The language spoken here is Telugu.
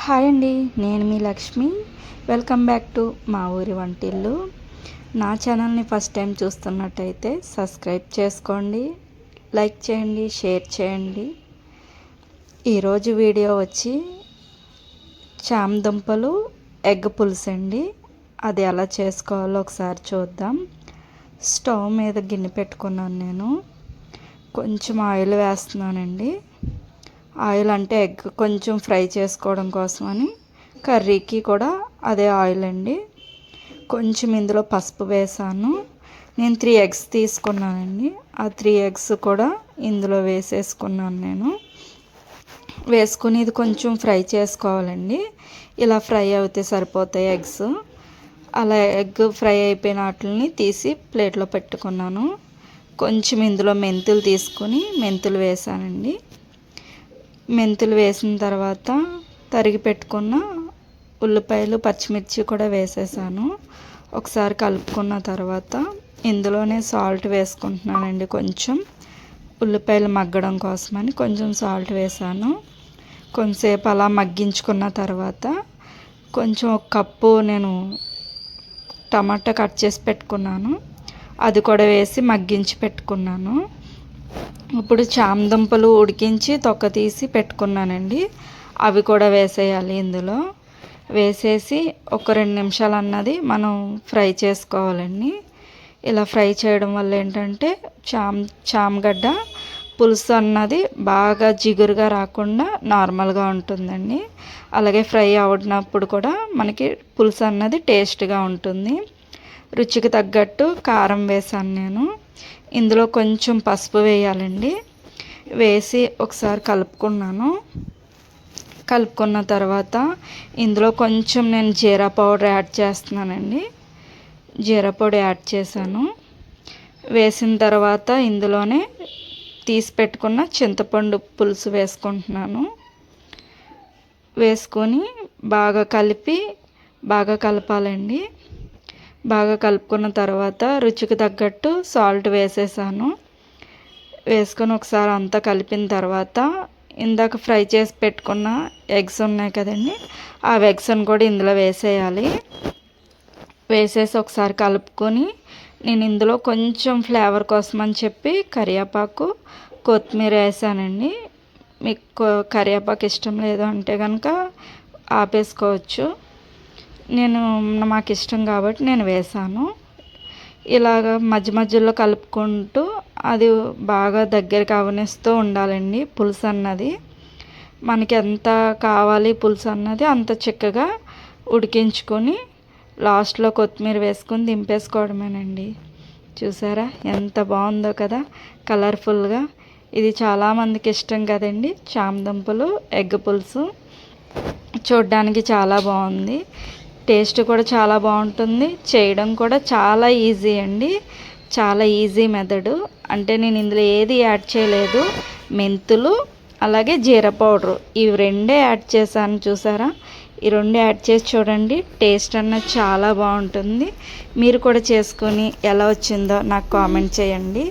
హాయ్ అండి, నేను మీ లక్ష్మి. వెల్కమ్ బ్యాక్ టు మా ఊరి వంటిల్లు. నా ఛానల్ని ఫస్ట్ టైం చూస్తున్నట్టయితే సబ్స్క్రైబ్ చేసుకోండి, లైక్ చేయండి, షేర్ చేయండి. ఈరోజు వీడియో వచ్చి చామదుంపలు ఎగ్ పులుసు అండి. అది ఎలా చేసుకోవాలో ఒకసారి చూద్దాం. స్టవ్ మీద గిన్నె పెట్టుకున్నాను. నేను కొంచెం ఆయిల్ వేస్తున్నానండి. ఆయిల్ అంటే ఎగ్ కొంచెం ఫ్రై చేసుకోవడం కోసమని, కర్రీకి కూడా అదే ఆయిల్ అండి. కొంచెం ఇందులో పసుపు వేసాను. నేను 3 ఎగ్స్ తీసుకున్నానండి. ఆ 3 ఎగ్స్ కూడా ఇందులో వేసేసుకున్నాను. నేను వేసుకుని ఇది కొంచెం ఫ్రై చేసుకోవాలండి. ఇలా ఫ్రై అవుతే సరిపోతాయి ఎగ్స్. అలా ఎగ్ ఫ్రై అయిపోయిన వాటిని తీసి ప్లేట్లో పెట్టుకున్నాను. కొంచెం ఇందులో మెంతులు తీసుకుని మెంతులు వేసానండి. మెంతులు వేసిన తర్వాత తరిగి పెట్టుకున్న ఉల్లిపాయలు, పచ్చిమిర్చి కూడా వేసేసాను. ఒకసారి కలుపుకున్న తర్వాత ఇందులోనే సాల్ట్ వేసుకుంటున్నానండి. కొంచెం ఉల్లిపాయలు మగ్గడం కోసమని కొంచెం సాల్ట్ వేసాను. కొంచెంసేపు అలా మగ్గించుకున్న తర్వాత కొంచెం ఒక కప్పు నేను టమాటా కట్ చేసి పెట్టుకున్నాను, అది కూడా వేసి మగ్గించి పెట్టుకున్నాను. ఇప్పుడు చామదుంపలు ఉడికించి తొక్క తీసి పెట్టుకున్నానండి. అవి కూడా వేసేయాలి. ఇందులో వేసేసి ఒక 2 నిమిషాలు అన్నది మనం ఫ్రై చేసుకోవాలండి. ఇలా ఫ్రై చేయడం వల్ల ఏంటంటే చామగడ్డ పులుసు అన్నది బాగా జిగురుగా రాకుండా నార్మల్గా ఉంటుందండి. అలాగే ఫ్రై అవునప్పుడు కూడా మనకి పులుసు అన్నది టేస్ట్గా ఉంటుంది. రుచికి తగ్గట్టు కారం వేసాను నేను. ఇందులో కొంచెం పసుపు వేయాలండి. వేసి ఒకసారి కలుపుకున్న తర్వాత ఇందులో కొంచెం నేను జీరా పౌడర్ యాడ్ చేస్తున్నానండి. జీరా పొడి యాడ్ చేశాను. వేసిన తర్వాత ఇందులోనే తీసి పెట్టుకున్న చింతపండు పులుసు వేసుకుంటున్నాను. వేసుకొని బాగా కలపాలండి. బాగా కలుపుకున్న తర్వాత రుచికి తగ్గట్టు సాల్ట్ వేసేసాను. వేసుకొని ఒకసారి అంతా కలిపిన తర్వాత ఇందాక ఫ్రై చేసి పెట్టుకున్న ఎగ్స్ ఉన్నాయి కదండి, ఆ ఎగ్స్ని కూడా ఇందులో వేసేయాలి. వేసేసి ఒకసారి కలుపుకొని నేను ఇందులో కొంచెం ఫ్లేవర్ కోసం అని చెప్పి కరివేపాకు, కొత్తిమీర వేసానండి. మీకు కరివేపాకు ఇష్టం లేదు అంటే కనుక ఆపేసుకోవచ్చు. మాకు ఇష్టం కాబట్టి నేను వేసాను. ఇలాగ మధ్య మధ్యలో కలుపుకుంటూ అది బాగా దగ్గరికి అవనిస్తూ ఉండాలండి. పులుసు అన్నది మనకి ఎంత కావాలి పులుసు అన్నది అంత చిక్కగా ఉడికించుకొని లాస్ట్లో కొత్తిమీర వేసుకొని దింపేసుకోవడమేనండి. చూసారా ఎంత బాగుందో కదా, కలర్ఫుల్గా. ఇది చాలామందికి ఇష్టం కదండి, చామదుంపలు ఎగ్ పులుసు. చూడ్డానికి చాలా బాగుంది, టేస్ట్ కూడా చాలా బాగుంటుంది. చేయడం కూడా చాలా ఈజీ అండి. చాలా ఈజీ మెథడు. అంటే నేను ఇందులో ఏది యాడ్ చేయలేదు. మెంతులు అలాగే జీరా పౌడరు ఇవి 2 యాడ్ చేశాను. చూసారా, ఈ 2 యాడ్ చేసి చూడండి, టేస్ట్ అన్నది చాలా బాగుంటుంది. మీరు కూడా చేసుకొని ఎలా వచ్చిందో నాకు కామెంట్ చేయండి.